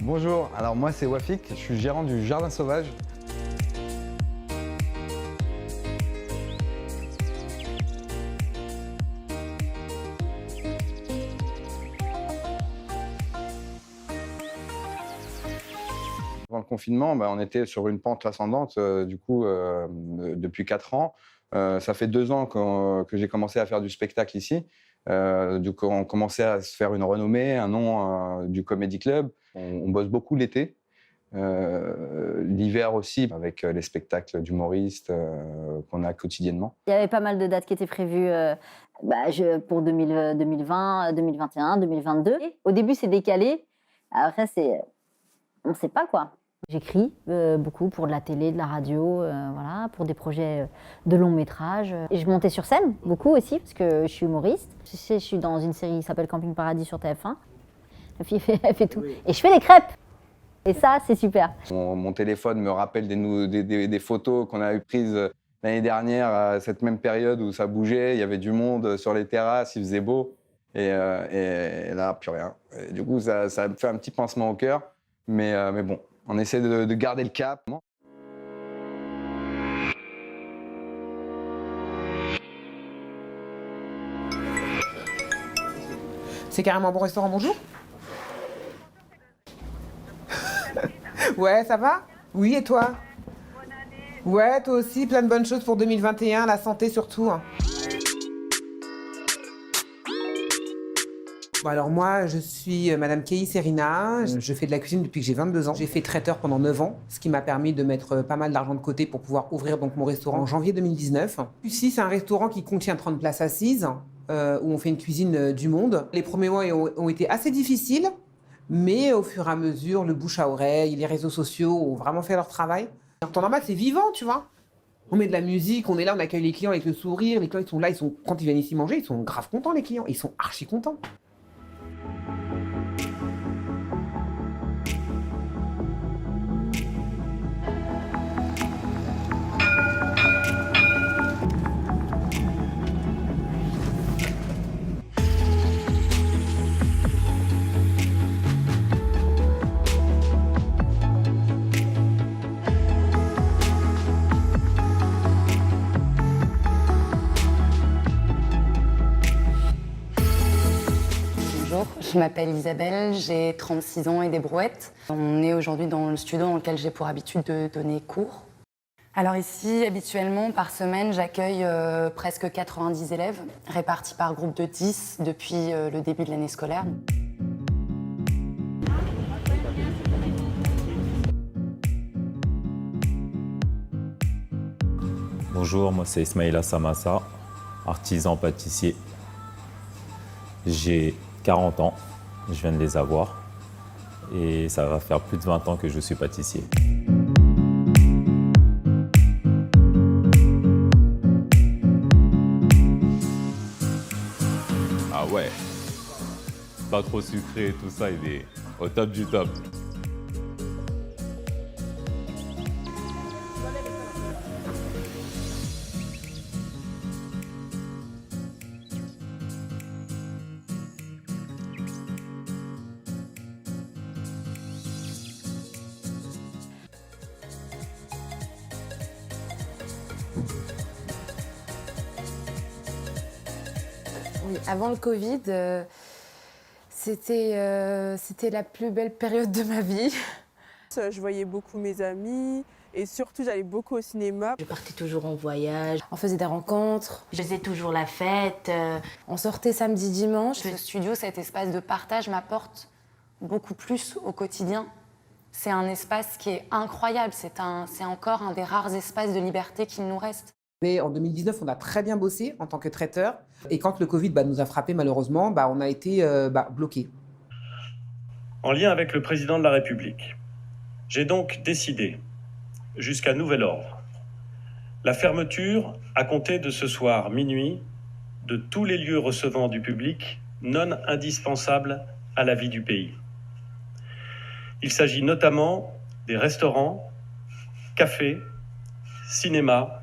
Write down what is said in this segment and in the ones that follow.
Bonjour, alors moi c'est Wafik, je suis gérant du Jardin Sauvage. Avant le confinement, on était sur une pente ascendante depuis 4 ans. Ça fait 2 ans que j'ai commencé à faire du spectacle ici. On commençait à se faire une renommée, un nom du Comedy Club. On bosse beaucoup l'été. L'hiver aussi, avec les spectacles d'humoristes qu'on a quotidiennement. Il y avait pas mal de dates qui étaient prévues pour 2020, 2021, 2022. Au début, c'est décalé. Après, on ne sait pas quoi. J'écris beaucoup pour de la télé, de la radio, voilà, pour des projets de long métrage. Et je montais sur scène beaucoup aussi, parce que je suis humoriste. Je suis dans une série qui s'appelle Camping Paradis sur TF1. La fille, elle fait tout. Oui. Et je fais des crêpes. Et ça, c'est super. Mon téléphone me rappelle des photos qu'on avait prises l'année dernière à cette même période où ça bougeait, il y avait du monde sur les terrasses, il faisait beau. Et là, plus rien. Et du coup, ça me fait un petit pincement au cœur. Mais bon, on essaie de garder le cap. C'est carrément un bon restaurant, bonjour. Ouais, ça va? Oui, et toi? Ouais, toi aussi, plein de bonnes choses pour 2021, la santé surtout. Bon, alors moi, je suis Madame Kei Serina. Je fais de la cuisine depuis que j'ai 22 ans. J'ai fait traiteur pendant 9 ans, ce qui m'a permis de mettre pas mal d'argent de côté pour pouvoir ouvrir donc mon restaurant en janvier 2019. Ici, c'est un restaurant qui contient 30 places assises, où on fait une cuisine du monde. Les premiers mois ont été assez difficiles, mais au fur et à mesure, le bouche à oreille, les réseaux sociaux ont vraiment fait leur travail. En temps normal, c'est vivant, tu vois. On met de la musique, on est là, on accueille les clients avec le sourire. Les clients, ils sont là, quand ils viennent ici manger, ils sont grave contents, les clients. Ils sont archi contents. Bonjour, je m'appelle Isabelle, j'ai 36 ans et des brouettes. On est aujourd'hui dans le studio dans lequel j'ai pour habitude de donner cours. Alors ici, habituellement, par semaine, j'accueille presque 90 élèves, répartis par groupe de 10 depuis le début de l'année scolaire. Bonjour, moi c'est Ismaïla Samassa, artisan pâtissier. J'ai 40 ans, je viens de les avoir et ça va faire plus de 20 ans que je suis pâtissier. Ah ouais, pas trop sucré, tout ça, il est au top du top. Oui, avant le Covid, c'était la plus belle période de ma vie. Je voyais beaucoup mes amis et surtout j'allais beaucoup au cinéma. Je partais toujours en voyage, on faisait des rencontres, je faisais toujours la fête. On sortait samedi, dimanche. Ce studio, cet espace de partage m'apporte beaucoup plus au quotidien. C'est un espace qui est incroyable, c'est encore un des rares espaces de liberté qu'il nous reste. Mais en 2019, on a très bien bossé en tant que traiteur. Et quand le Covid nous a frappés, malheureusement, on a été bloqués. En lien avec le président de la République, j'ai donc décidé, jusqu'à nouvel ordre, la fermeture, à compter de ce soir minuit, de tous les lieux recevant du public non indispensables à la vie du pays. Il s'agit notamment des restaurants, cafés, cinémas,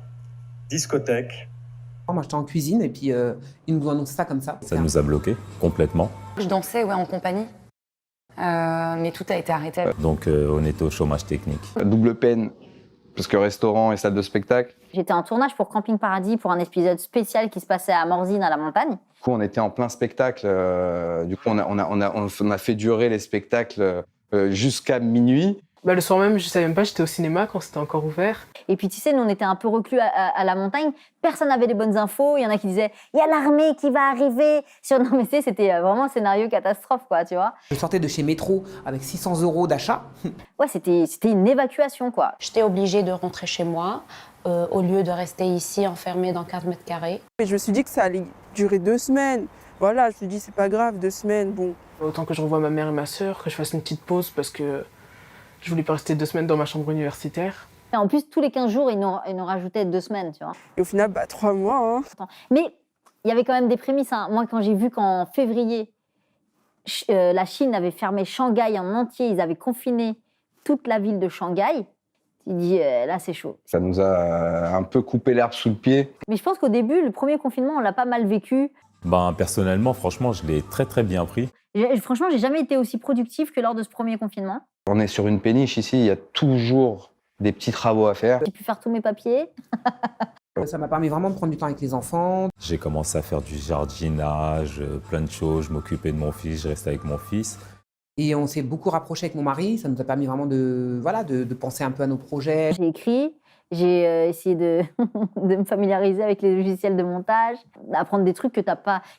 discothèques. Moi, j'étais en cuisine et puis ils nous ont annoncé ça comme ça. Ça nous a bloqués complètement. Je dansais en compagnie. mais tout a été arrêté. Donc on était au chômage technique. Double peine, parce que restaurant et salle de spectacle. J'étais en tournage pour Camping Paradis pour un épisode spécial qui se passait à Morzine, à la montagne. Du coup, on était en plein spectacle. Du coup, on a fait durer les spectacles jusqu'à minuit. Bah, le soir même, je savais même pas, j'étais au cinéma quand c'était encore ouvert. Et puis, tu sais, nous, on était un peu reclus à la montagne. Personne n'avait les bonnes infos. Il y en a qui disaient « Il y a l'armée qui va arriver !» Non, mais tu sais, c'était vraiment un scénario catastrophe, quoi, tu vois. Je sortais de chez Métro avec 600 € d'achat. Ouais, c'était une évacuation, quoi. J'étais obligée de rentrer chez moi au lieu de rester ici enfermée dans 15 mètres carrés. Et je me suis dit que ça allait durer 2 semaines. Voilà, je me suis dit c'est pas grave, 2 semaines, bon. Autant que je revoie ma mère et ma sœur, que je fasse une petite pause parce que je voulais pas rester 2 semaines dans ma chambre universitaire. Et en plus, tous les 15 jours, ils nous rajoutaient 2 semaines, tu vois. Et au final, 3 mois. Hein. Mais il y avait quand même des prémices. Hein. Moi, quand j'ai vu qu'en février, la Chine avait fermé Shanghai en entier, ils avaient confiné toute la ville de Shanghai, il dit là, c'est chaud. Ça nous a un peu coupé l'herbe sous le pied. Mais je pense qu'au début, le premier confinement, on l'a pas mal vécu. Personnellement, franchement, je l'ai très très bien pris. Franchement, j'ai jamais été aussi productive que lors de ce premier confinement. On est sur une péniche ici, il y a toujours des petits travaux à faire. J'ai pu faire tous mes papiers. Ça m'a permis vraiment de prendre du temps avec les enfants. J'ai commencé à faire du jardinage, plein de choses. Je m'occupais de mon fils, je restais avec mon fils. Et on s'est beaucoup rapproché avec mon mari. Ça nous a permis vraiment de penser un peu à nos projets. J'ai écrit, j'ai essayé de me familiariser avec les logiciels de montage, d'apprendre des trucs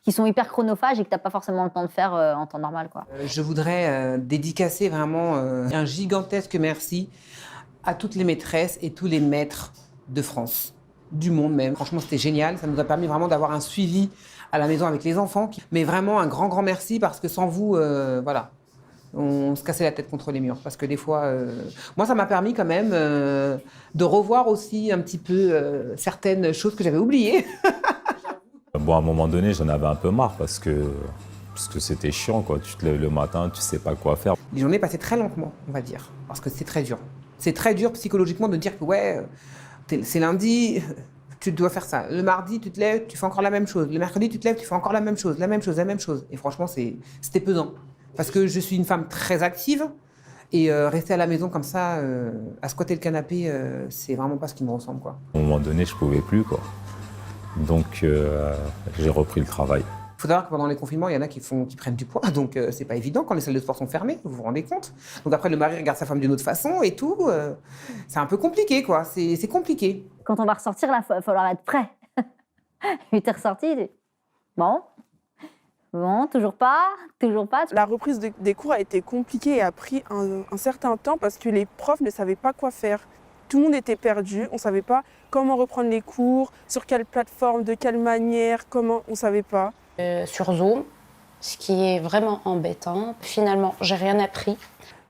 qui sont hyper chronophages et que tu n'as pas forcément le temps de faire en temps normal, quoi. Je voudrais dédicacer vraiment un gigantesque merci à toutes les maîtresses et tous les maîtres de France, du monde même. Franchement, c'était génial. Ça nous a permis vraiment d'avoir un suivi à la maison avec les enfants. Mais vraiment un grand, grand merci parce que sans vous, on se cassait la tête contre les murs. Parce que des fois, moi, ça m'a permis quand même de revoir aussi un petit peu certaines choses que j'avais oubliées. À un moment donné, j'en avais un peu marre parce que c'était chiant, quoi. Tu te lèves le matin, tu sais pas quoi faire. Les journées passaient très lentement, on va dire, parce que c'est très dur. C'est très dur psychologiquement de dire que c'est lundi, tu dois faire ça. Le mardi, tu te lèves, tu fais encore la même chose. Le mercredi, tu te lèves, tu fais encore la même chose. Et franchement, c'était pesant. Parce que je suis une femme très active et rester à la maison comme ça, à squatter le canapé, c'est vraiment pas ce qui me ressemble, quoi. À un moment donné, je pouvais plus, quoi. Donc, j'ai repris le travail. Il faut savoir que pendant les confinements, il y en a qui prennent du poids, donc c'est pas évident quand les salles de sport sont fermées, vous vous rendez compte. Donc après, le mari regarde sa femme d'une autre façon et tout. C'est un peu compliqué, quoi. C'est compliqué. Quand on va ressortir, il va falloir être prêt. Et t'es ressorti, Bon, toujours pas. La reprise des cours a été compliquée et a pris un certain temps parce que les profs ne savaient pas quoi faire. Tout le monde était perdu, on ne savait pas comment reprendre les cours, sur quelle plateforme, de quelle manière, comment, on ne savait pas. Sur Zoom, ce qui est vraiment embêtant. Finalement, j'ai rien appris.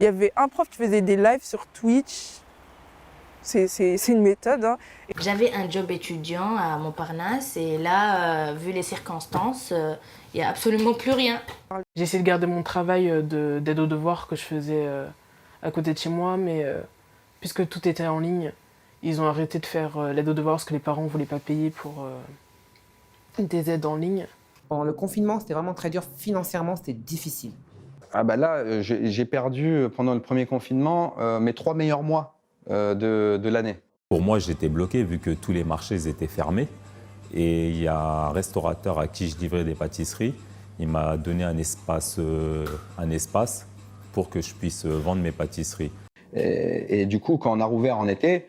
Il y avait un prof qui faisait des lives sur Twitch. C'est une méthode. Hein. J'avais un job étudiant à Montparnasse et là, vu les circonstances, il n'y a absolument plus rien. J'ai essayé de garder mon travail d'aide aux devoirs que je faisais à côté de chez moi, mais puisque tout était en ligne, ils ont arrêté de faire l'aide aux devoirs parce que les parents ne voulaient pas payer pour des aides en ligne. Pendant le confinement, c'était vraiment très dur. Financièrement, c'était difficile. Là, j'ai perdu pendant le premier confinement mes 3 meilleurs mois de l'année. Pour moi, j'étais bloqué vu que tous les marchés étaient fermés. Et il y a un restaurateur à qui je livrais des pâtisseries. Il m'a donné un espace pour que je puisse vendre mes pâtisseries. Et du coup, quand on a rouvert en été,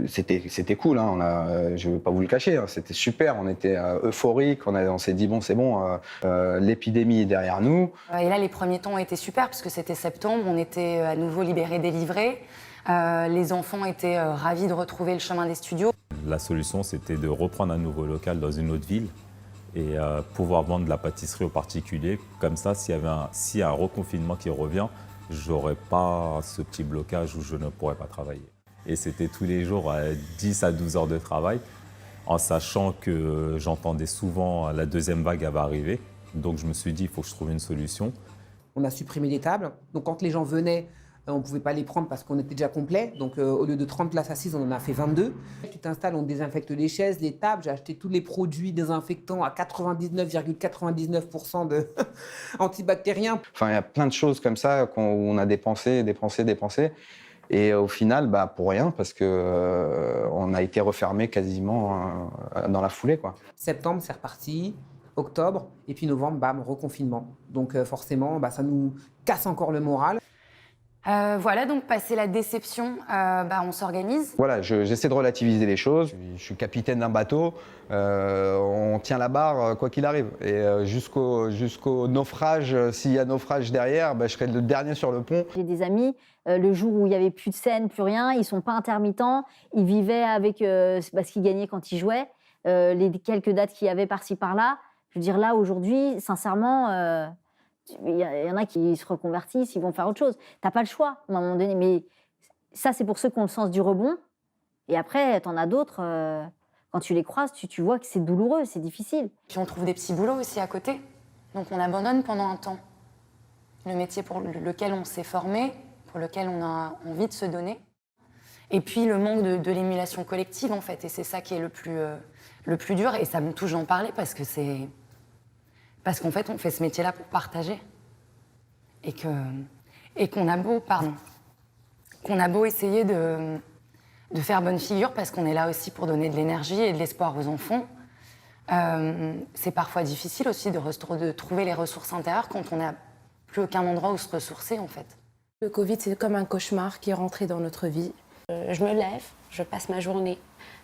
c'était cool. Hein. Je ne vais pas vous le cacher, hein, c'était super. On était euphoriques. On s'est dit, bon, c'est bon, l'épidémie est derrière nous. Et là, les premiers temps ont été super parce que c'était septembre. On était à nouveau libérés, délivrés. Les enfants étaient ravis de retrouver le chemin des studios. La solution, c'était de reprendre un nouveau local dans une autre ville et pouvoir vendre de la pâtisserie aux particuliers. Comme ça, s'il y a un reconfinement qui revient, je n'aurai pas ce petit blocage où je ne pourrais pas travailler. Et c'était tous les jours à 10 à 12 heures de travail, en sachant que j'entendais souvent la deuxième vague va arriver. Donc je me suis dit, il faut que je trouve une solution. On a supprimé les tables. Donc quand les gens venaient, On ne pouvait pas les prendre parce qu'on était déjà complet. Donc, au lieu de 30 places assises, on en a fait 22. Tu t'installes, on désinfecte les chaises, les tables. J'ai acheté tous les produits désinfectants à 99,99% de antibactériens. Enfin, il y a plein de choses comme ça où on a dépensé. Et au final, pour rien, parce que on a été refermé quasiment dans la foulée, quoi. Septembre, c'est reparti. Octobre, et puis novembre, bam, reconfinement. Donc forcément, ça nous casse encore le moral. Voilà, donc passé la déception, on s'organise. Voilà, j'essaie de relativiser les choses. Je suis capitaine d'un bateau, on tient la barre quoi qu'il arrive. Et jusqu'au naufrage, s'il y a naufrage derrière, je serai le dernier sur le pont. J'ai des amis, le jour où il n'y avait plus de scène, plus rien, ils ne sont pas intermittents, ils vivaient avec ce qu'ils gagnaient quand ils jouaient, les quelques dates qu'il y avait par-ci par-là. Je veux dire, là, aujourd'hui, sincèrement... Il y en a qui se reconvertissent, ils vont faire autre chose. T'as pas le choix, à un moment donné. Mais ça, c'est pour ceux qui ont le sens du rebond. Et après, t'en as d'autres, quand tu les croises, tu vois que c'est douloureux, c'est difficile. Puis on trouve des petits boulots aussi à côté. Donc on abandonne pendant un temps le métier pour lequel on s'est formé, pour lequel on a envie de se donner. Et puis le manque de l'émulation collective, en fait. Et c'est ça qui est le plus dur. Et ça me touche d'en parler parce que c'est... Parce qu'en fait, on fait ce métier-là pour partager. Et qu'on a beau essayer de faire bonne figure, parce qu'on est là aussi pour donner de l'énergie et de l'espoir aux enfants, c'est parfois difficile aussi de trouver les ressources intérieures quand on n'a plus aucun endroit où se ressourcer, en fait. Le Covid, c'est comme un cauchemar qui est rentré dans notre vie. Je me lève, je passe ma journée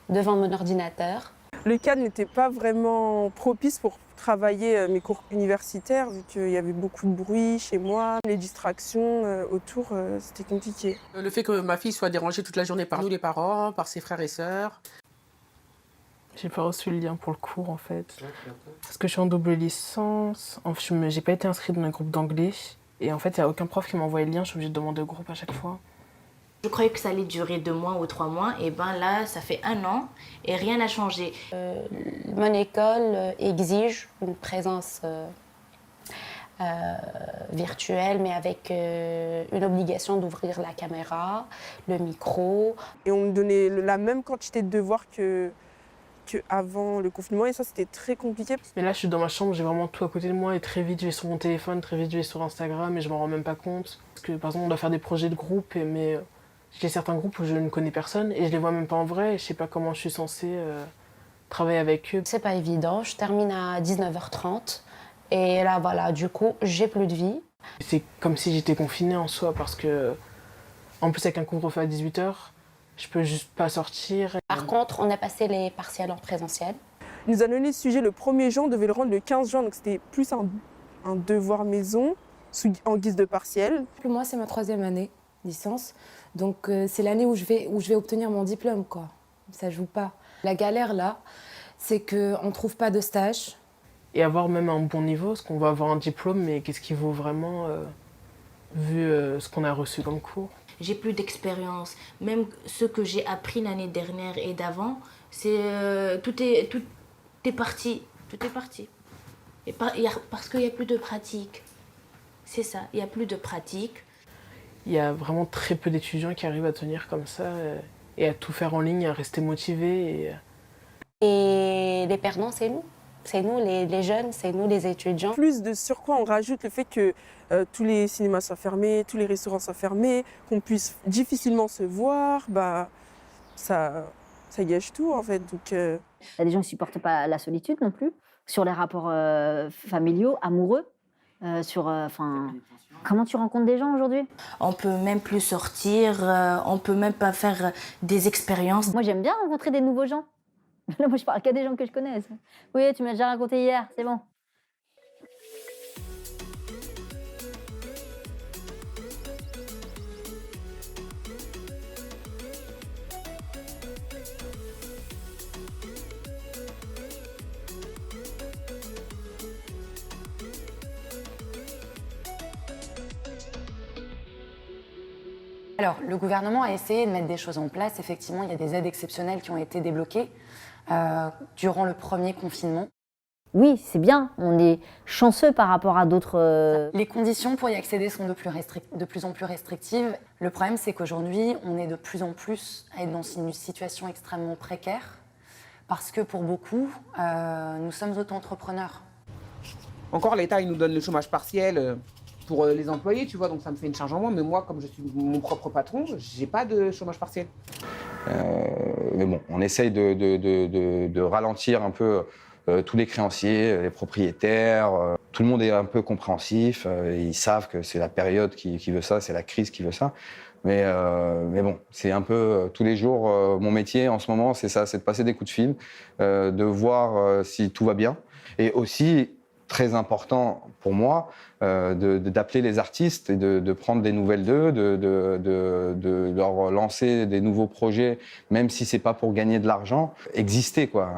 devant mon ordinateur. Le cadre n'était pas vraiment propice pour travailler mes cours universitaires, vu qu'il y avait beaucoup de bruit chez moi, les distractions autour, c'était compliqué. Le fait que ma fille soit dérangée toute la journée par nous les parents, par ses frères et sœurs. J'ai pas reçu le lien pour le cours en fait. Parce que je suis en double licence, j'ai pas été inscrite dans un groupe d'anglais. Et en fait, il n'y a aucun prof qui m'a envoyé le lien, je suis obligée de demander au groupe à chaque fois. Je croyais que ça allait durer 2 mois ou 3 mois, et là, ça fait 1 an et rien n'a changé. Mon école exige une présence virtuelle, mais avec une obligation d'ouvrir la caméra, le micro. Et on me donnait la même quantité de devoirs qu'avant le confinement, et ça, c'était très compliqué. Mais là, je suis dans ma chambre, j'ai vraiment tout à côté de moi, et très vite, je vais sur mon téléphone, très vite, je vais sur Instagram, et je m'en rends même pas compte. Parce que, par exemple, on doit faire des projets de groupe, mais j'ai certains groupes où je ne connais personne, et je les vois même pas en vrai, et je sais pas comment je suis censée travailler avec eux. C'est pas évident, je termine à 19h30, et là, voilà, du coup, j'ai plus de vie. C'est comme si j'étais confinée en soi, parce que, en plus, avec un couvre-feu à 18h, je peux juste pas sortir. Par contre, on a passé les partiels en présentiel. Il nous a donné le sujet le 1er juin, on devait le rendre le 15 juin, donc c'était plus un devoir maison, en guise de partiel. Moi, c'est ma 3e année, licence. Donc, c'est l'année où je vais obtenir mon diplôme, quoi. Ça joue pas. La galère, là, c'est qu'on ne trouve pas de stage. Et avoir même un bon niveau, parce qu'on va avoir un diplôme, mais qu'est-ce qui vaut vraiment, vu ce qu'on a reçu comme cours? J'ai plus d'expérience. Même ce que j'ai appris l'année dernière et d'avant, tout est parti. Tout est parti. Parce qu'il n'y a plus de pratique. C'est ça, il n'y a plus de pratique. Il y a vraiment très peu d'étudiants qui arrivent à tenir comme ça et à tout faire en ligne, à rester motivés. Et les perdants, c'est nous. C'est nous, les jeunes, c'est nous, les étudiants. Plus de surcroît, on rajoute le fait que tous les cinémas soient fermés, tous les restaurants soient fermés, qu'on puisse difficilement se voir, ça gâche tout en fait. Donc, Il y a des gens qui ne supportent pas la solitude non plus, sur les rapports familiaux, amoureux, comment tu rencontres des gens aujourd'hui? On peut même plus sortir, on peut même pas faire des expériences. Moi, j'aime bien rencontrer des nouveaux gens. Là, moi, je parle qu'à des gens que je connais. Oui, tu m'as déjà raconté hier, c'est bon. Alors, le gouvernement a essayé de mettre des choses en place. Effectivement, il y a des aides exceptionnelles qui ont été débloquées durant le premier confinement. Oui, c'est bien, on est chanceux par rapport à d'autres... Les conditions pour y accéder sont de plus en plus restrictives. Le problème, c'est qu'aujourd'hui, on est de plus en plus à être dans une situation extrêmement précaire parce que pour beaucoup, nous sommes auto-entrepreneurs. Encore, l'État, il nous donne le chômage partiel pour les employés, tu vois, donc ça me fait une charge en moins. Mais moi, comme je suis mon propre patron, j'ai pas de chômage partiel. Mais bon, on essaye de ralentir un peu tous les créanciers, les propriétaires. Tout le monde est un peu compréhensif. Ils savent que c'est la période qui veut ça, c'est la crise qui veut ça. Mais bon, c'est un peu tous les jours, mon métier en ce moment, c'est ça, c'est de passer des coups de fil, de voir si tout va bien. Et aussi, très important pour moi, d'appeler les artistes et de prendre des nouvelles d'eux, de leur lancer des nouveaux projets, même si c'est pas pour gagner de l'argent, exister quoi,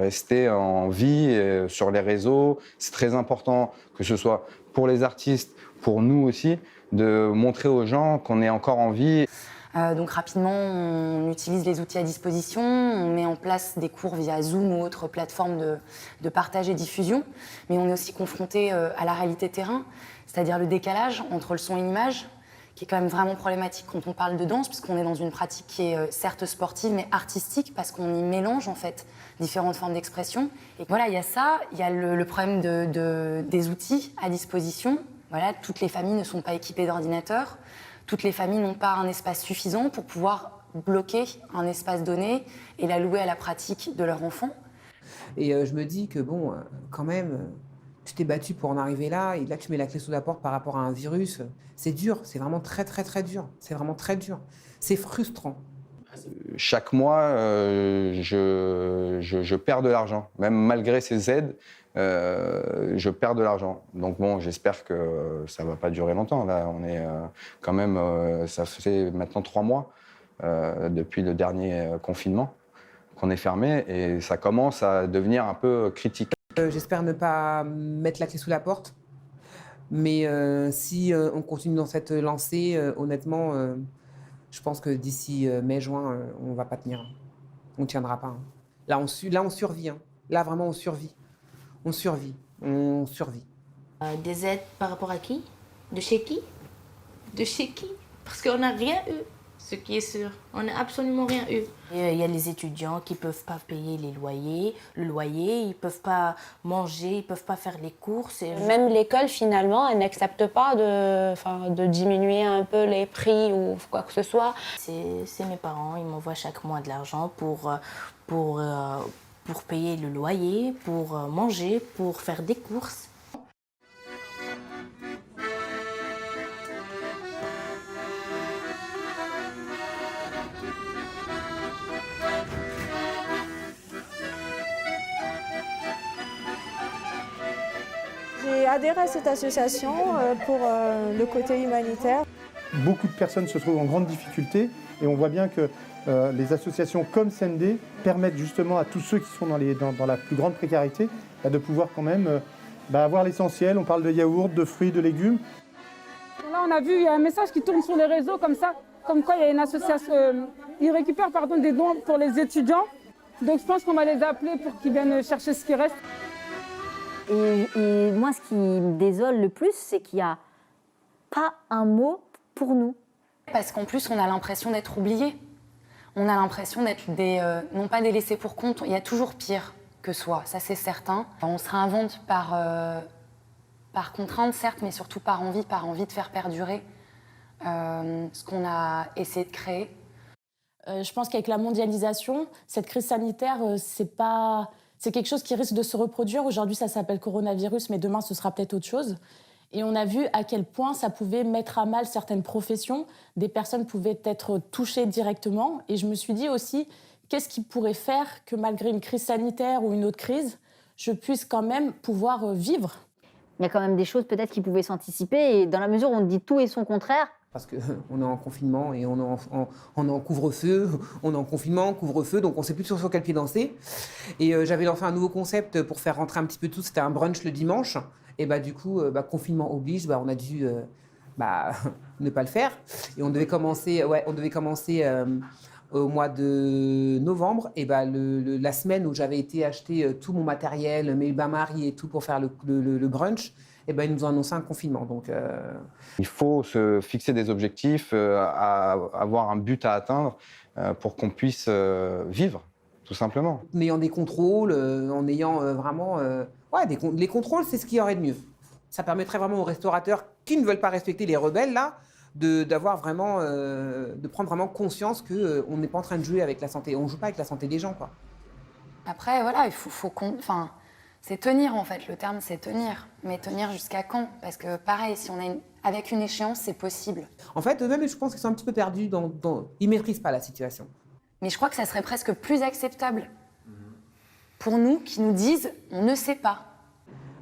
rester en vie sur les réseaux. C'est très important que ce soit pour les artistes, pour nous aussi, de montrer aux gens qu'on est encore en vie. Donc rapidement, on utilise les outils à disposition, on met en place des cours via Zoom ou autres plateformes de partage et diffusion, mais on est aussi confronté à la réalité terrain, c'est-à-dire le décalage entre le son et l'image, qui est quand même vraiment problématique quand on parle de danse, puisqu'on est dans une pratique qui est certes sportive, mais artistique, parce qu'on y mélange en fait différentes formes d'expression. Et voilà, il y a ça, il y a le problème des outils à disposition. Voilà, toutes les familles ne sont pas équipées d'ordinateurs. Toutes les familles n'ont pas un espace suffisant pour pouvoir bloquer un espace donné et l'allouer à la pratique de leur enfant. Et je me dis que bon, quand même, tu t'es battu pour en arriver là, et là tu mets la clé sous la porte par rapport à un virus. C'est dur, c'est vraiment très très très dur. C'est vraiment très dur. C'est frustrant. Chaque mois, je perds de l'argent, même malgré ces aides. Je perds de l'argent. Donc bon, j'espère que ça va pas durer longtemps. Là, on est quand même, ça fait maintenant 3 mois depuis le dernier confinement qu'on est fermé et ça commence à devenir un peu critique. J'espère ne pas mettre la clé sous la porte, mais si on continue dans cette lancée, honnêtement, je pense que d'ici mai-juin, on va pas tenir. On tiendra pas. Hein. Là, on survit. Hein. Là, vraiment, on survit. On survit. Des aides par rapport à qui? De chez qui? De chez qui? Parce qu'on n'a rien eu, ce qui est sûr. On n'a absolument rien eu. Il y a les étudiants qui ne peuvent pas payer le loyer, ils ne peuvent pas manger, ils ne peuvent pas faire les courses. Même l'école, finalement, elle n'accepte pas de diminuer un peu les prix ou quoi que ce soit. C'est mes parents, ils m'envoient chaque mois de l'argent pour payer le loyer, pour manger, pour faire des courses. J'ai adhéré à cette association pour le côté humanitaire. Beaucoup de personnes se trouvent en grande difficulté et on voit bien que les associations comme CND permettent justement à tous ceux qui sont dans la plus grande précarité de pouvoir quand même avoir l'essentiel. On parle de yaourt, de fruits, de légumes. Là, on a vu, il y a un message qui tourne sur les réseaux comme ça, comme quoi il y a une association, ils récupèrent des dons pour les étudiants. Donc je pense qu'on va les appeler pour qu'ils viennent chercher ce qui reste. Et moi, ce qui me désole le plus, c'est qu'il n'y a pas un mot pour nous. Parce qu'en plus, on a l'impression d'être oubliés. On a l'impression d'être non pas des laissés pour compte, il y a toujours pire que soi, ça c'est certain. On se réinvente par contrainte, certes, mais surtout par envie de faire perdurer ce qu'on a essayé de créer. Je pense qu'avec la mondialisation, cette crise sanitaire, c'est quelque chose qui risque de se reproduire. Aujourd'hui, ça s'appelle coronavirus, mais demain, ce sera peut-être autre chose. Et on a vu à quel point ça pouvait mettre à mal certaines professions. Des personnes pouvaient être touchées directement. Et je me suis dit aussi, qu'est-ce qui pourrait faire que malgré une crise sanitaire ou une autre crise, je puisse quand même pouvoir vivre? Il y a quand même des choses peut-être qui pouvaient s'anticiper. Et dans la mesure où on dit tout et son contraire, parce qu'on est en confinement et on est en couvre-feu, on est en confinement, couvre-feu, donc on ne sait plus sur quel pied danser. Et j'avais lancé un nouveau concept pour faire rentrer un petit peu tout, c'était un brunch le dimanche. Et du coup, confinement oblige, on a dû ne pas le faire. Et on devait commencer au mois de novembre, et ben la semaine où j'avais été acheter tout mon matériel, mes bains-maries et tout pour faire le brunch, et ben ils nous ont annoncé un confinement. Donc, Il faut se fixer des objectifs, avoir un but à atteindre pour qu'on puisse vivre, tout simplement. en ayant des contrôles, en ayant vraiment... les contrôles, c'est ce qu'il y aurait de mieux. Ça permettrait vraiment aux restaurateurs qui ne veulent pas respecter les rebelles, là, de prendre vraiment conscience qu'on n'est pas en train de jouer avec la santé. On ne joue pas avec la santé des gens, quoi. Après, voilà, il faut enfin, c'est tenir en fait. Le terme, c'est tenir. Mais tenir jusqu'à quand? Parce que pareil, si on a avec une échéance, c'est possible. En fait, eux-mêmes, je pense qu'ils sont un petit peu perdus. Ils ne maîtrisent pas la situation. Mais je crois que ça serait presque plus acceptable pour nous qui nous disent on ne sait pas.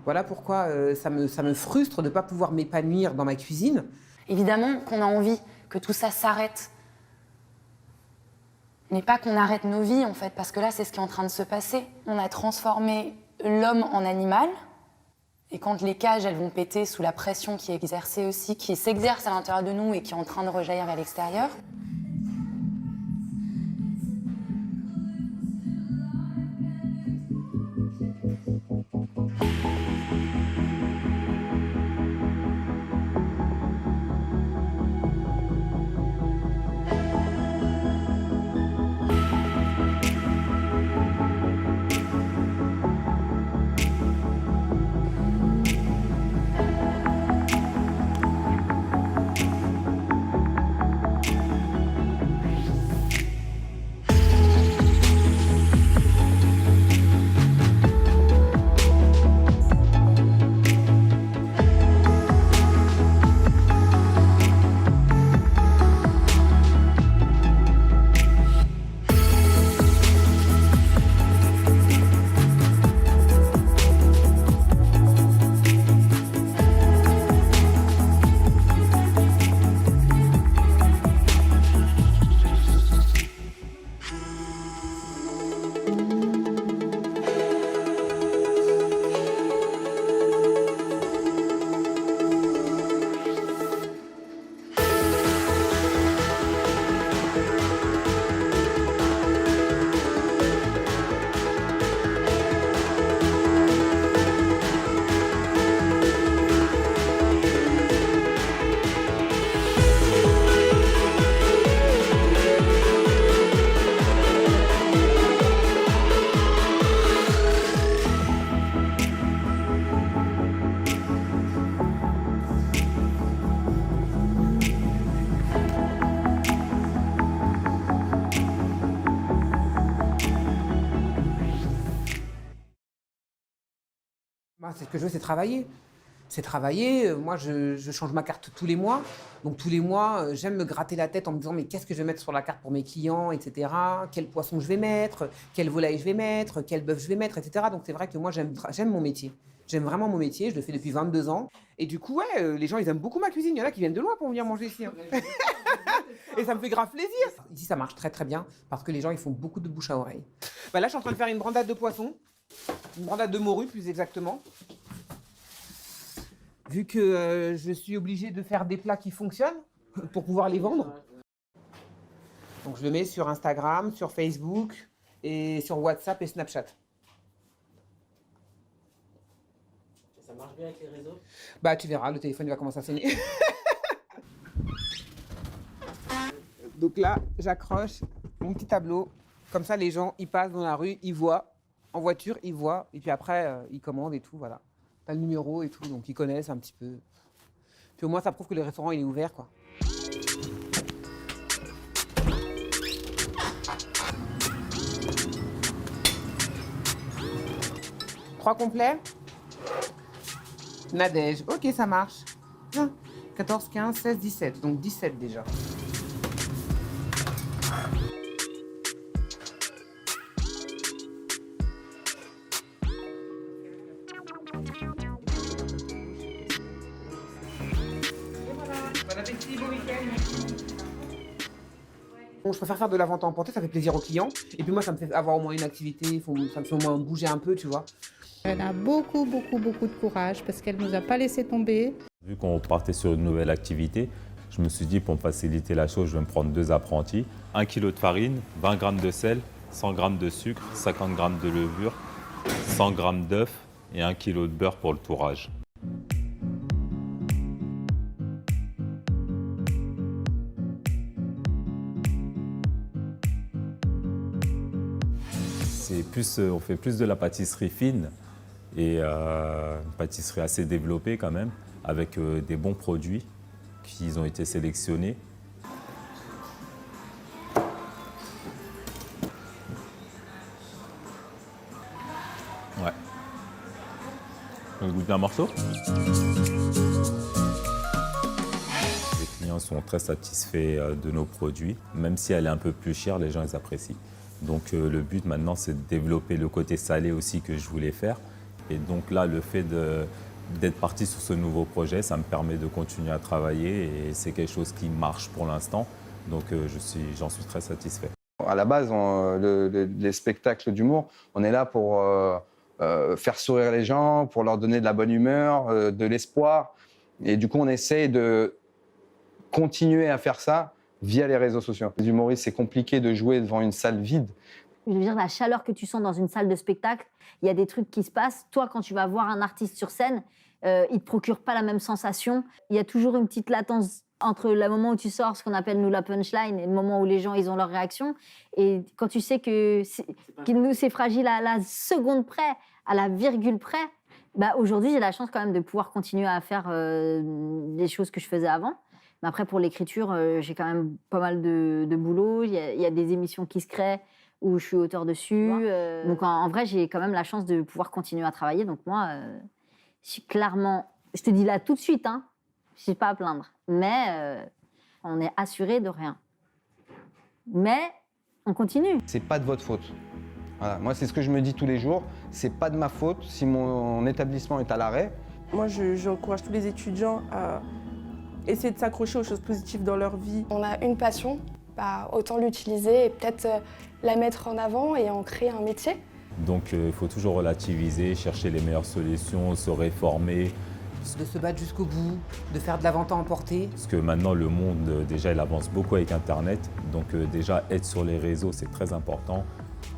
Voilà pourquoi ça me frustre de ne pas pouvoir m'épanouir dans ma cuisine. Évidemment qu'on a envie que tout ça s'arrête. Mais pas qu'on arrête nos vies, en fait, parce que là, c'est ce qui est en train de se passer. On a transformé l'homme en animal. Et quand les cages, elles vont péter sous la pression qui est exercée aussi, qui s'exerce à l'intérieur de nous et qui est en train de rejaillir vers l'extérieur, C'est ce que je veux, c'est travailler. C'est travailler. Moi, je change ma carte tous les mois. Donc, tous les mois, j'aime me gratter la tête en me disant mais qu'est-ce que je vais mettre sur la carte pour mes clients, etc. Quel poisson je vais mettre, quel volaille je vais mettre, quel bœuf je vais mettre, etc. Donc, c'est vrai que moi, j'aime mon métier. J'aime vraiment mon métier. Je le fais depuis 22 ans. Et du coup, les gens, ils aiment beaucoup ma cuisine. Il y en a qui viennent de loin pour venir manger ici. Hein. Et ça me fait grave plaisir. Ici, ça marche très, très bien parce que les gens, ils font beaucoup de bouche à oreille. Bah, là, je suis en train de faire une brandade de poisson. Une brandade de morue, plus exactement. Vu que je suis obligée de faire des plats qui fonctionnent pour pouvoir les vendre. Donc je le mets sur Instagram, sur Facebook et sur WhatsApp et Snapchat. Ça marche bien avec les réseaux? Bah tu verras, le téléphone il va commencer à sonner. Donc là, j'accroche mon petit tableau. Comme ça, les gens, ils passent dans la rue, ils voient. En voiture, ils voient. Et puis après, ils commandent et tout, voilà. T'as le numéro et tout, donc ils connaissent un petit peu. Puis au moins, ça prouve que le restaurant, il est ouvert, quoi. Trois complets. Nadège. Ok, ça marche. 14, 15, 16, 17. Donc 17 déjà. Bon, je préfère faire de la vente à emporter, ça fait plaisir aux clients. Et puis moi, ça me fait avoir au moins une activité, ça me fait au moins bouger un peu, tu vois. Elle a beaucoup de courage parce qu'elle ne nous a pas laissé tomber. Vu qu'on partait sur une nouvelle activité, je Je me suis dit, pour me faciliter la chose, je vais me prendre 2 apprentis. 1 kg de farine, 20 g de sel, 100 g de sucre, 50 g de levure, 100 g d'œufs et 1 kg de beurre pour le tourage. On fait plus de la pâtisserie fine et une pâtisserie assez développée quand même, avec des bons produits qui ont été sélectionnés. Ouais. Vous goûtez un morceau? Les clients sont très satisfaits de nos produits. Même si elle est un peu plus chère, les gens les apprécient. Donc le but maintenant, c'est de développer le côté salé aussi que je voulais faire. Et donc là, le fait d'être parti sur ce nouveau projet, ça me permet de continuer à travailler et c'est quelque chose qui marche pour l'instant. Donc j'en suis très satisfait. À la base, les spectacles d'humour, on est là pour faire sourire les gens, pour leur donner de la bonne humeur, de l'espoir. Et du coup, on essaye de continuer à faire ça via les réseaux sociaux. Les humoristes, c'est compliqué de jouer devant une salle vide. Je veux dire, la chaleur que tu sens dans une salle de spectacle, il y a des trucs qui se passent. Toi, quand tu vas voir un artiste sur scène, il ne te procure pas la même sensation. Il y a toujours une petite latence entre le moment où tu sors, ce qu'on appelle nous la punchline, et le moment où les gens ils ont leur réaction. Et quand tu sais que nous, c'est fragile à la seconde près, à la virgule près, bah, aujourd'hui, j'ai la chance quand même de pouvoir continuer à faire des choses que je faisais avant. Mais après, pour l'écriture, j'ai quand même pas mal de boulot. Il y a des émissions qui se créent où je suis auteur dessus. Donc, en vrai, j'ai quand même la chance de pouvoir continuer à travailler. Donc, moi, je suis clairement... Je te dis là tout de suite, hein, je ne suis pas à plaindre. Mais on est assuré de rien. Mais on continue. C'est pas de votre faute. Voilà. Moi, c'est ce que je me dis tous les jours. C'est pas de ma faute si mon établissement est à l'arrêt. Moi, j'encourage tous les étudiants à essayer de s'accrocher aux choses positives dans leur vie. On a une passion, bah, autant l'utiliser et peut-être la mettre en avant et en créer un métier. Donc il faut toujours relativiser, chercher les meilleures solutions, se réformer. De se battre jusqu'au bout, de faire de la vente à emporter. Parce que maintenant le monde, déjà il avance beaucoup avec Internet, donc déjà être sur les réseaux c'est très important.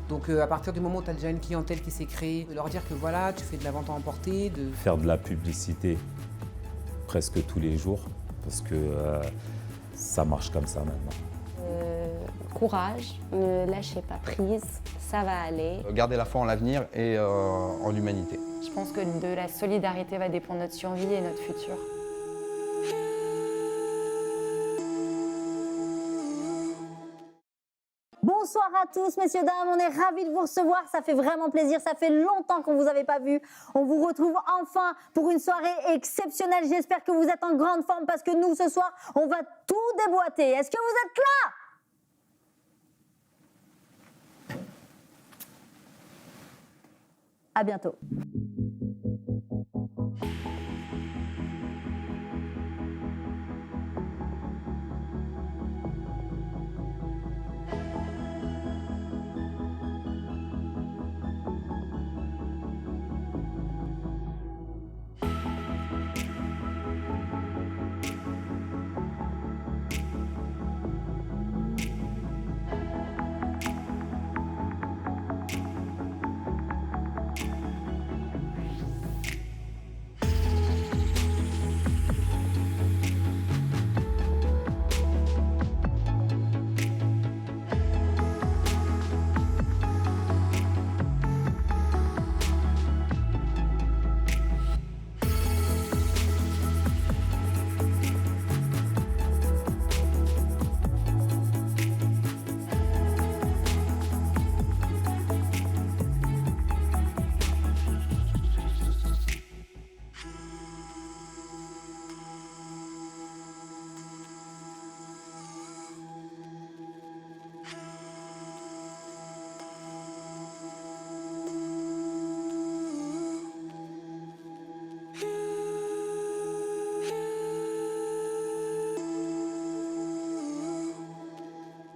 Donc à partir du moment où tu as déjà une clientèle qui s'est créée, de leur dire que voilà, tu fais de la vente à emporter. Faire de la publicité presque tous les jours, parce que ça marche comme ça maintenant. Courage, ne lâchez pas prise, ça va aller. Garder la foi en l'avenir et en l'humanité. Je pense que de la solidarité va dépendre notre survie et notre futur. Bonsoir à tous, messieurs, dames, on est ravis de vous recevoir, ça fait vraiment plaisir, ça fait longtemps qu'on ne vous avait pas vu. On vous retrouve enfin pour une soirée exceptionnelle, j'espère que vous êtes en grande forme parce que nous, ce soir, on va tout déboîter. Est-ce que vous êtes là ? À bientôt.